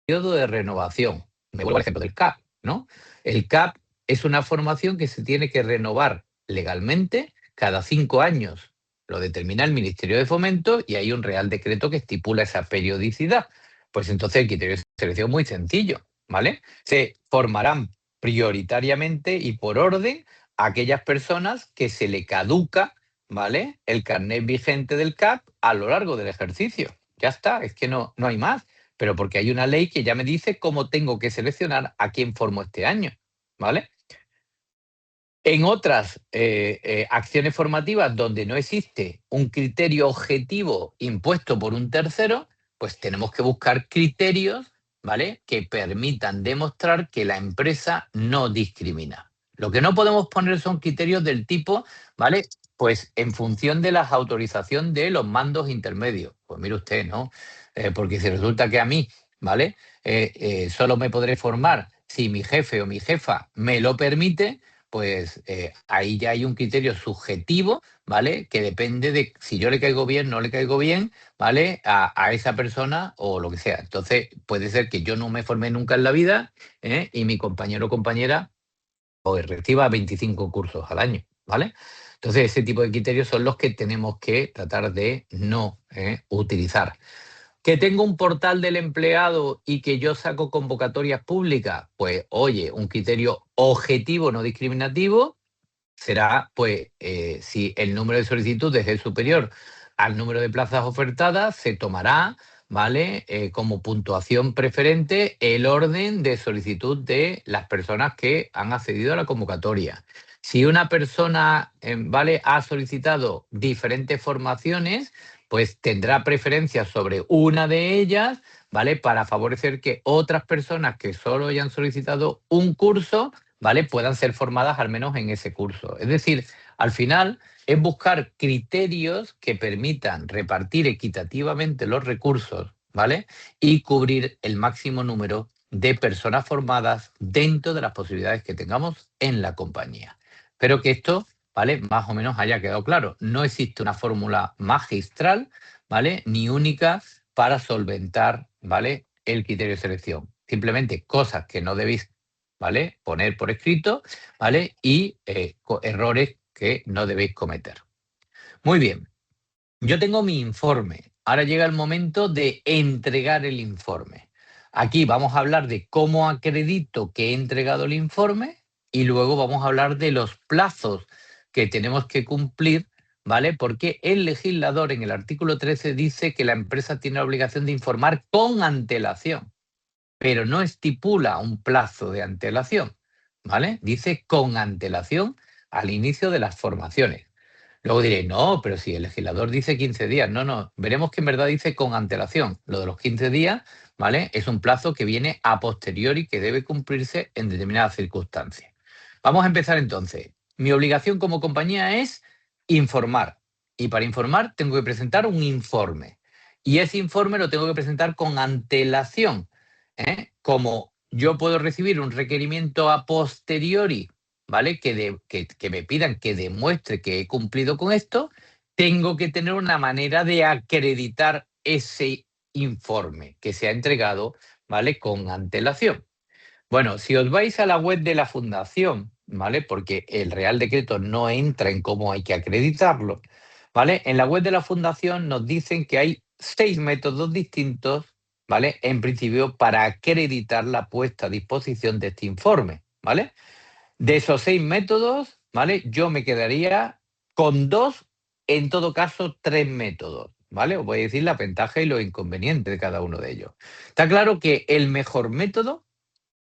de renovación. Me vuelvo al ejemplo del CAP, ¿no? El CAP es una formación que se tiene que renovar legalmente cada 5 años. Lo determina el Ministerio de Fomento y hay un Real Decreto que estipula esa periodicidad. Pues entonces el criterio de selección es muy sencillo, ¿vale? Se formarán prioritariamente y por orden a aquellas personas que se le caduca, ¿vale?, el carnet vigente del CAP a lo largo del ejercicio. Ya está, es que no hay más, pero porque hay una ley que ya me dice cómo tengo que seleccionar a quién formo este año, ¿vale? En otras acciones formativas donde no existe un criterio objetivo impuesto por un tercero, pues tenemos que buscar criterios, ¿vale?, que permitan demostrar que la empresa no discrimina. Lo que no podemos poner son criterios del tipo, ¿vale?, pues en función de la autorización de los mandos intermedios. Pues mire usted, ¿no? Porque si resulta que a mí, ¿vale?, solo me podré formar si mi jefe o mi jefa me lo permite, pues ahí ya hay un criterio subjetivo, ¿vale? Que depende de si yo le caigo bien, no le caigo bien, ¿vale? A esa persona o lo que sea. Entonces, puede ser que yo no me formé nunca en la vida, y mi compañero o compañera pues reciba 25 cursos al año, ¿vale? Entonces, ese tipo de criterios son los que tenemos que tratar de no utilizar. ¿Que tengo un portal del empleado y que yo saco convocatorias públicas? Pues, oye, un criterio objetivo, no discriminativo, será, pues, si el número de solicitudes es superior al número de plazas ofertadas, se tomará, ¿vale? Como puntuación preferente el orden de solicitud de las personas que han accedido a la convocatoria. Si una persona, ¿vale?, ha solicitado diferentes formaciones, pues tendrá preferencia sobre una de ellas, ¿vale?, para favorecer que otras personas que solo hayan solicitado un curso, ¿vale?, puedan ser formadas al menos en ese curso. Es decir, al final es buscar criterios que permitan repartir equitativamente los recursos, ¿vale?, y cubrir el máximo número de personas formadas dentro de las posibilidades que tengamos en la compañía. Espero que esto, ¿vale?, más o menos haya quedado claro. No existe una fórmula magistral, ¿vale?, ni única para solventar, ¿vale?, el criterio de selección. Simplemente cosas que no debéis, ¿vale?, poner por escrito, ¿vale?, y errores que no debéis cometer. Muy bien, yo tengo mi informe. Ahora llega el momento de entregar el informe. Aquí vamos a hablar de cómo acredito que he entregado el informe y luego vamos a hablar de los plazos que tenemos que cumplir, ¿vale? Porque el legislador en el artículo 13 dice que la empresa tiene la obligación de informar con antelación, pero no estipula un plazo de antelación, ¿vale? Dice con antelación al inicio de las formaciones. Luego diré, no, pero si el legislador dice 15 días, no, no, veremos que en verdad dice con antelación. Lo de los 15 días, ¿vale?, es un plazo que viene a posteriori que debe cumplirse en determinadas circunstancias. Vamos a empezar entonces. Mi obligación como compañía es informar. Y para informar tengo que presentar un informe. Y ese informe lo tengo que presentar con antelación. Como yo puedo recibir un requerimiento a posteriori, ¿vale?, que me pidan que demuestre que he cumplido con esto, tengo que tener una manera de acreditar ese informe que se ha entregado, ¿vale?, con antelación. Bueno, si os vais a la web de la Fundación, ¿vale?, porque el Real Decreto no entra en cómo hay que acreditarlo, ¿vale? En la web de la Fundación nos dicen que hay 6 métodos distintos, ¿vale?, en principio para acreditar la puesta a disposición de este informe, ¿vale? De esos 6 métodos, ¿vale?, yo me quedaría con 2, en todo caso 3 métodos, ¿vale? Os voy a decir las ventajas y los inconvenientes de cada uno de ellos. Está claro que el mejor método,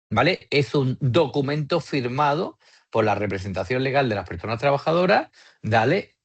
¿vale?, es un documento firmado por la representación legal de las personas trabajadoras, ¿vale?,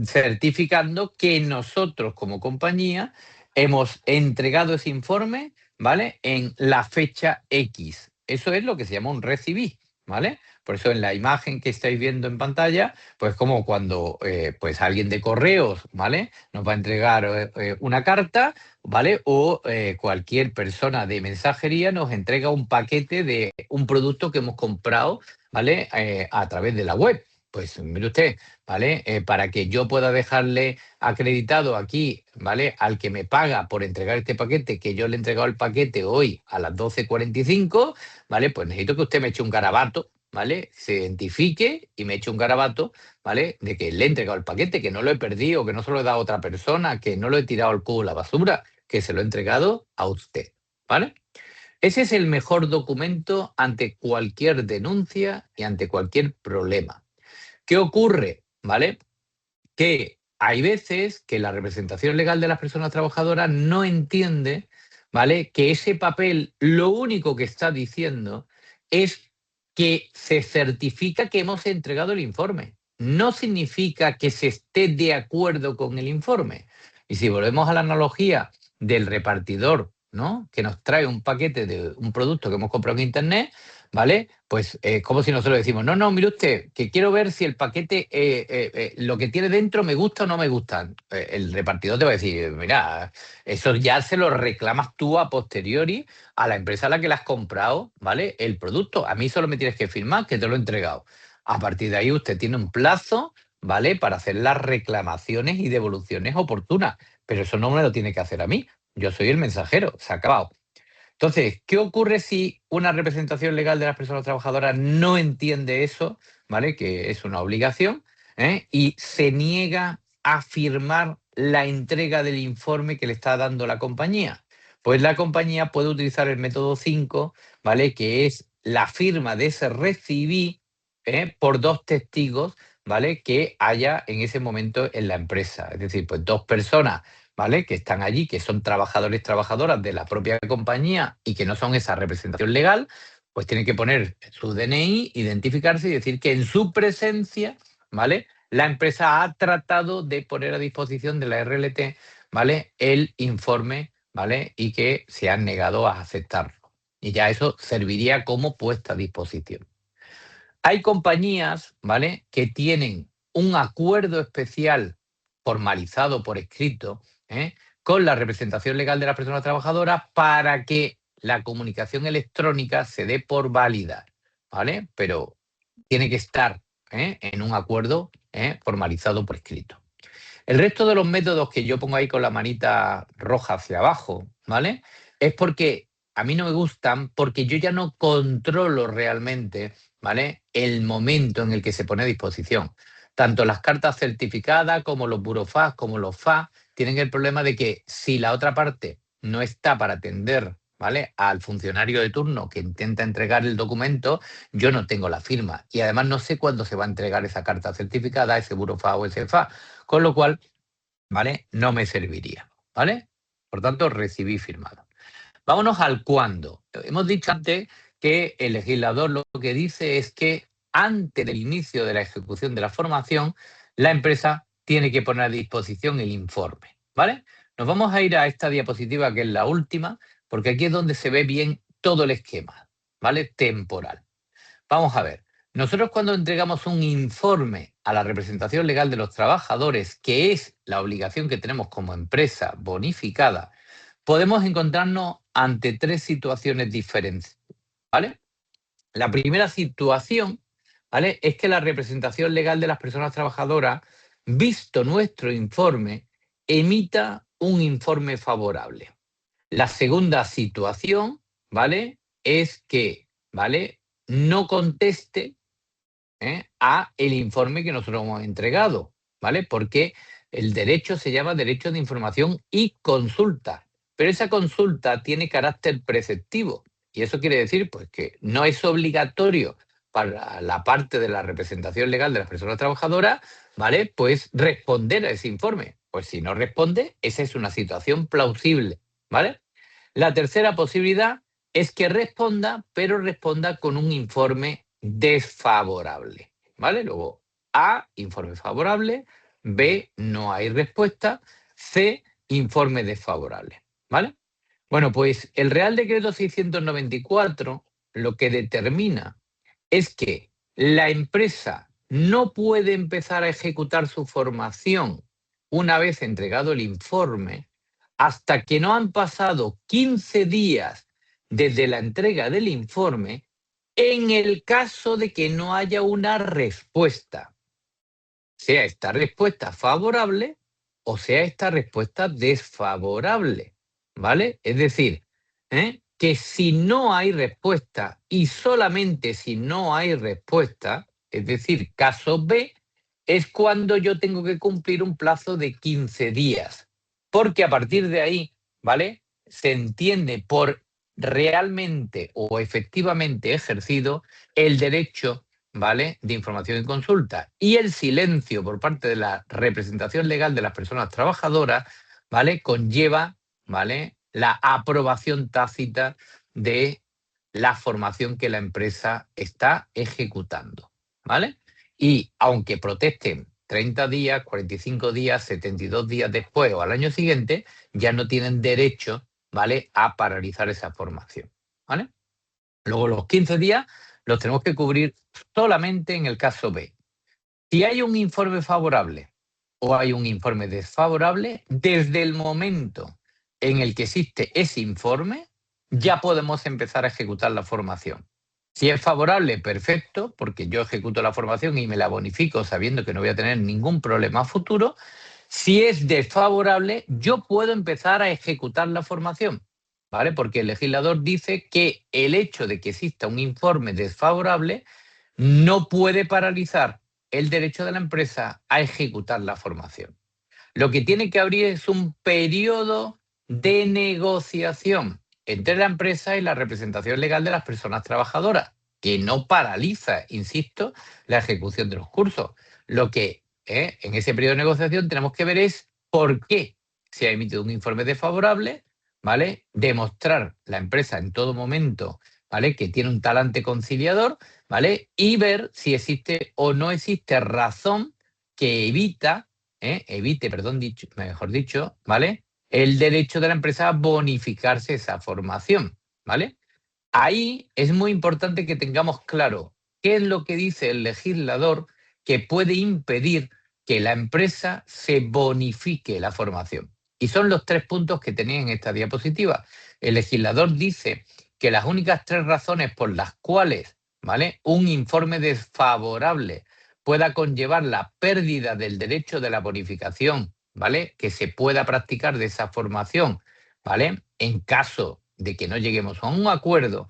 certificando que nosotros como compañía hemos entregado ese informe, ¿vale?, en la fecha X. Eso es lo que se llama un recibí, ¿vale? Por eso en la imagen que estáis viendo en pantalla, pues como cuando pues alguien de correos, ¿vale?, nos va a entregar una carta, ¿vale?, o cualquier persona de mensajería nos entrega un paquete de un producto que hemos comprado, ¿vale?, a través de la web. Pues mire usted, ¿vale? Para que yo pueda dejarle acreditado aquí, ¿vale?, al que me paga por entregar este paquete, que yo le he entregado el paquete hoy a las 12:45, ¿vale? Pues necesito que usted me eche un garabato, ¿vale? Se identifique y me eche un garabato, ¿vale?, de que le he entregado el paquete, que no lo he perdido, que no se lo he dado a otra persona, que no lo he tirado al cubo de la basura, que se lo he entregado a usted, ¿vale? Ese es el mejor documento ante cualquier denuncia y ante cualquier problema. ¿Qué ocurre? ¿Vale? Que hay veces que la representación legal de las personas trabajadoras no entiende, ¿vale?, que ese papel lo único que está diciendo es que se certifica que hemos entregado el informe. No significa que se esté de acuerdo con el informe. Y si volvemos a la analogía del repartidor, ¿no?, que nos trae un paquete de un producto que hemos comprado en Internet, ¿vale? Pues como si nosotros decimos, no, no, mire usted, que quiero ver si el paquete, lo que tiene dentro me gusta o no me gusta. El repartidor te va a decir, mira, eso ya se lo reclamas tú a posteriori a la empresa a la que le has comprado, ¿vale?, el producto. A mí solo me tienes que firmar que te lo he entregado. A partir de ahí usted tiene un plazo, ¿vale?, para hacer las reclamaciones y devoluciones oportunas, pero eso no me lo tiene que hacer a mí. Yo soy el mensajero, se ha acabado. Entonces, ¿qué ocurre si una representación legal de las personas trabajadoras no entiende eso, ¿vale?, que es una obligación, y se niega a firmar la entrega del informe que le está dando la compañía? Pues la compañía puede utilizar el método 5, ¿vale?, que es la firma de ese recibí, por dos testigos, ¿vale?, que haya en ese momento en la empresa. Es decir, pues dos personas, ¿vale?, que están allí, que son trabajadores, trabajadoras de la propia compañía y que no son esa representación legal, pues tienen que poner su DNI, identificarse y decir que en su presencia, ¿vale?, la empresa ha tratado de poner a disposición de la RLT, ¿vale?, el informe, ¿vale?, y que se han negado a aceptarlo. Y ya eso serviría como puesta a disposición. Hay compañías, ¿vale?, que tienen un acuerdo especial formalizado por escrito, con la representación legal de las personas trabajadoras para que la comunicación electrónica se dé por válida, ¿vale? Pero tiene que estar, en un acuerdo, formalizado por escrito. El resto de los métodos que yo pongo ahí con la manita roja hacia abajo, ¿vale?, es porque a mí no me gustan, porque yo ya no controlo realmente, ¿vale?, el momento en el que se pone a disposición. Tanto las cartas certificadas como los burofax, como los FA, tienen el problema de que si la otra parte no está para atender, ¿vale?, al funcionario de turno que intenta entregar el documento, yo no tengo la firma. Y además no sé cuándo se va a entregar esa carta certificada, ese burofax o ese FA. Con lo cual, ¿vale?, no me serviría, ¿vale? Por tanto, recibí firmado. Vámonos al cuándo. Hemos dicho antes que el legislador lo que dice es que antes del inicio de la ejecución de la formación, la empresa tiene que poner a disposición el informe, ¿vale? Nos vamos a ir a esta diapositiva, que es la última, porque aquí es donde se ve bien todo el esquema, ¿vale?, temporal. Vamos a ver. Nosotros, cuando entregamos un informe a la representación legal de los trabajadores, que es la obligación que tenemos como empresa bonificada, podemos encontrarnos ante tres situaciones diferentes, ¿vale? La primera situación, ¿vale?, es que la representación legal de las personas trabajadoras, visto nuestro informe, emita un informe favorable. La segunda situación, ¿vale?, es que, ¿vale?, no conteste, a el informe que nosotros hemos entregado, ¿vale? Porque el derecho se llama derecho de información y consulta, pero esa consulta tiene carácter preceptivo, y eso quiere decir, pues, que no es obligatorio para la parte de la representación legal de las personas trabajadoras, ¿vale?, pues responder a ese informe. Pues si no responde, esa es una situación plausible, ¿vale? La tercera posibilidad es que responda, pero responda con un informe desfavorable, ¿vale? Luego, A, informe favorable; B, no hay respuesta; C, informe desfavorable, ¿vale? Bueno, pues el Real Decreto 694 lo que determina es que la empresa no puede empezar a ejecutar su formación una vez entregado el informe hasta que no han pasado 15 días desde la entrega del informe, en el caso de que no haya una respuesta, sea esta respuesta favorable o sea esta respuesta desfavorable, ¿vale? Es decir, que si no hay respuesta, y solamente si no hay respuesta, es decir, caso B, es cuando yo tengo que cumplir un plazo de 15 días. Porque a partir de ahí, ¿vale?, se entiende por realmente o efectivamente ejercido el derecho, ¿vale?, de información y consulta. Y el silencio por parte de la representación legal de las personas trabajadoras, ¿vale?, conlleva, ¿vale?, la aprobación tácita de la formación que la empresa está ejecutando, ¿vale? Y aunque protesten 30 días, 45 días, 72 días después o al año siguiente, ya no tienen derecho, ¿vale?, a paralizar esa formación, ¿vale? Luego, los 15 días los tenemos que cubrir solamente en el caso B. Si hay un informe favorable o hay un informe desfavorable, desde el momento en el que existe ese informe, ya podemos empezar a ejecutar la formación. Si es favorable, perfecto, porque yo ejecuto la formación y me la bonifico sabiendo que no voy a tener ningún problema a futuro. Si es desfavorable, yo puedo empezar a ejecutar la formación, ¿vale? Porque el legislador dice que el hecho de que exista un informe desfavorable no puede paralizar el derecho de la empresa a ejecutar la formación. Lo que tiene que abrir es un periodo de negociación entre la empresa y la representación legal de las personas trabajadoras, que no paraliza, insisto, la ejecución de los cursos. Lo que en ese periodo de negociación tenemos que ver es por qué se ha emitido un informe desfavorable, ¿vale? Demostrar la empresa en todo momento, ¿vale?, que tiene un talante conciliador, ¿vale? Y ver si existe o no existe razón que evite, mejor dicho, ¿vale?, el derecho de la empresa a bonificarse esa formación, ¿vale? Ahí es muy importante que tengamos claro qué es lo que dice el legislador que puede impedir que la empresa se bonifique la formación. Y son los 3 puntos que tenía en esta diapositiva. El legislador dice que las únicas 3 razones por las cuales, ¿vale?, un informe desfavorable pueda conllevar la pérdida del derecho de la bonificación, ¿vale?, que se pueda practicar de esa formación, ¿vale?, en caso de que no lleguemos a un acuerdo,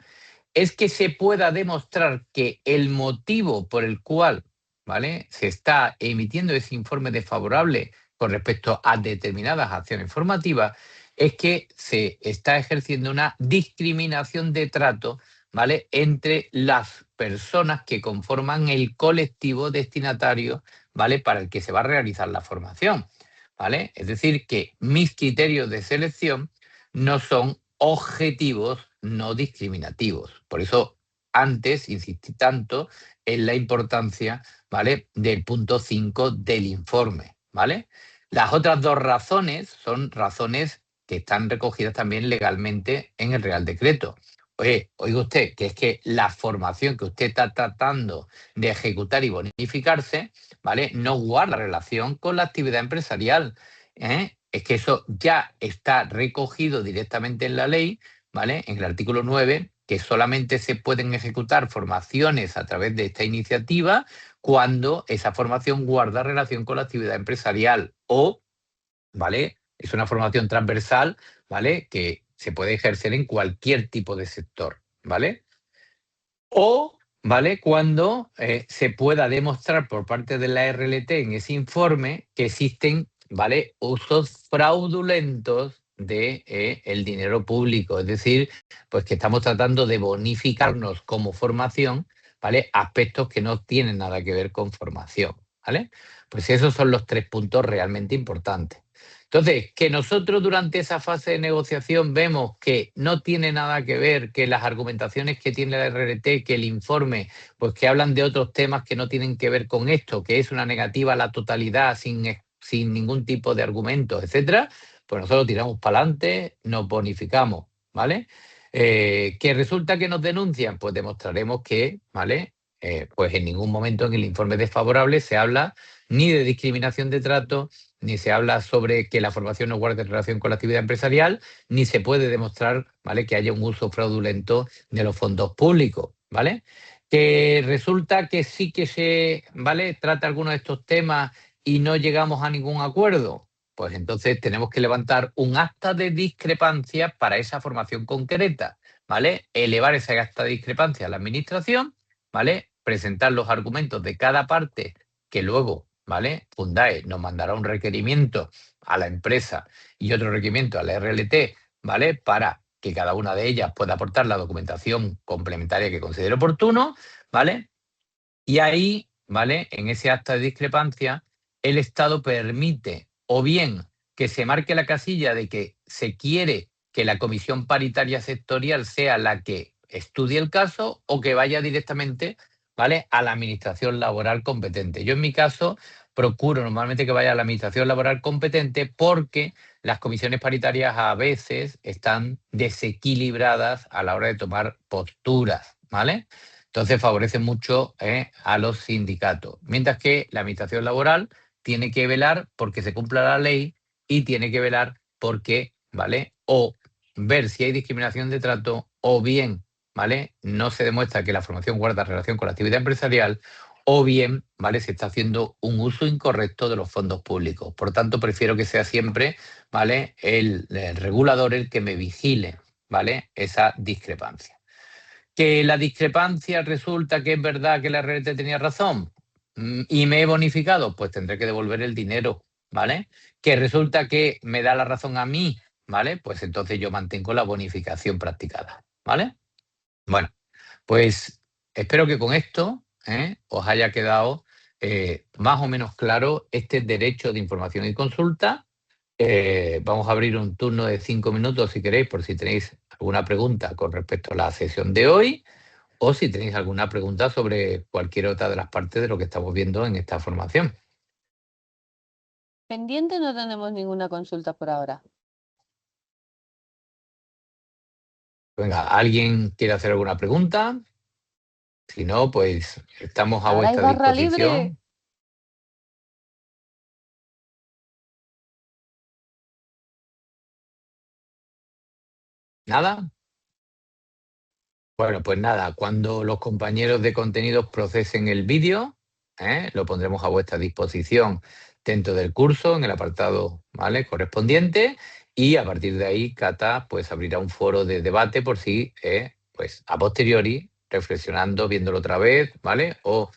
es que se pueda demostrar que el motivo por el cual, ¿vale?, se está emitiendo ese informe desfavorable con respecto a determinadas acciones formativas es que se está ejerciendo una discriminación de trato, ¿vale?, entre las personas que conforman el colectivo destinatario, ¿vale?, para el que se va a realizar la formación, ¿vale? Es decir, que mis criterios de selección no son objetivos no discriminativos. Por eso antes insistí tanto en la importancia, ¿vale?, del punto 5 del informe, ¿vale? Las otras 2 razones son razones que están recogidas también legalmente en el Real Decreto. Oye, oiga usted, que es que la formación que usted está tratando de ejecutar y bonificarse, ¿vale?, no guarda relación con la actividad empresarial, ¿eh? Es que eso ya está recogido directamente en la ley, ¿vale?, en el artículo 9, que solamente se pueden ejecutar formaciones a través de esta iniciativa cuando esa formación guarda relación con la actividad empresarial o, ¿vale?, es una formación transversal, ¿vale?, que se puede ejercer en cualquier tipo de sector, ¿vale? O, ¿vale?, cuando se pueda demostrar por parte de la RLT en ese informe que existen, ¿vale?, usos fraudulentos de el dinero público. Es decir, pues que estamos tratando de bonificarnos como formación, ¿vale?, aspectos que no tienen nada que ver con formación, ¿vale? Pues esos son los 3 puntos realmente importantes. Entonces, que nosotros durante esa fase de negociación vemos que no tiene nada que ver, que las argumentaciones que tiene la RRT, que el informe, pues que hablan de otros temas que no tienen que ver con esto, que es una negativa a la totalidad sin ningún tipo de argumento, etcétera, pues nosotros tiramos para adelante, nos bonificamos, ¿vale? ¿Que resulta que nos denuncian? Pues demostraremos que, ¿vale?, pues en ningún momento en el informe desfavorable se habla ni de discriminación de trato, ni se habla sobre que la formación no guarde relación con la actividad empresarial, ni se puede demostrar, ¿vale?, que haya un uso fraudulento de los fondos públicos, ¿vale? Que resulta que sí que se, ¿vale?, trata algunos de estos temas y no llegamos a ningún acuerdo, pues entonces tenemos que levantar un acta de discrepancia para esa formación concreta, ¿vale? Elevar ese acta de discrepancia a la administración, ¿vale?, presentar los argumentos de cada parte que luego, ¿vale?, Fundae nos mandará un requerimiento a la empresa y otro requerimiento a la RLT, ¿vale?, para que cada una de ellas pueda aportar la documentación complementaria que considere oportuno, ¿vale? Y ahí, ¿vale?, en ese acta de discrepancia, el Estado permite o bien que se marque la casilla de que se quiere que la comisión paritaria sectorial sea la que estudie el caso o que vaya directamente, ¿vale?, a la administración laboral competente. Yo en mi caso procuro normalmente que vaya a la administración laboral competente porque las comisiones paritarias a veces están desequilibradas a la hora de tomar posturas, ¿vale? Entonces favorece mucho a los sindicatos. Mientras que la administración laboral tiene que velar porque se cumpla la ley y tiene que velar porque, ¿vale?, o ver si hay discriminación de trato o bien ¿vale? No se demuestra que la formación guarda relación con la actividad empresarial, o bien, ¿vale? Se está haciendo un uso incorrecto de los fondos públicos. Por tanto, prefiero que sea siempre, ¿vale? El regulador el que me vigile, ¿vale? Esa discrepancia. Que la discrepancia resulta que es verdad que la RLT tenía razón y me he bonificado, pues tendré que devolver el dinero, ¿vale? Que resulta que me da la razón a mí, ¿vale? Pues entonces yo mantengo la bonificación practicada, ¿vale? Bueno, pues espero que con esto os haya quedado más o menos claro este derecho de información y consulta. Vamos a abrir un turno de 5 minutos si queréis, por si tenéis alguna pregunta con respecto a la sesión de hoy, o si tenéis alguna pregunta sobre cualquier otra de las partes de lo que estamos viendo en esta formación. Pendiente no tenemos ninguna consulta por ahora. Venga, ¿alguien quiere hacer alguna pregunta? Si no, pues estamos a Ahora hay vuestra barra disposición. libre. ¿Nada? Bueno, pues nada, cuando los compañeros de contenidos procesen el vídeo, lo pondremos a vuestra disposición dentro del curso, en el apartado, ¿vale?, correspondiente, y a partir de ahí Cata pues abrirá un foro de debate por si, pues a posteriori, reflexionando, viéndolo otra vez, ¿vale?, o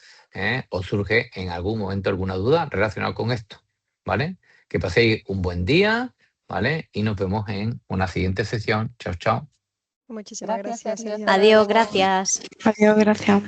surge en algún momento alguna duda relacionada con esto, ¿vale? Que paséis un buen día, ¿vale? Y nos vemos en una siguiente sesión. Chao, chao. Muchísimas Gracias, gracias. Eli, Elian. hasta Adiós, luego. gracias. Adiós, gracias.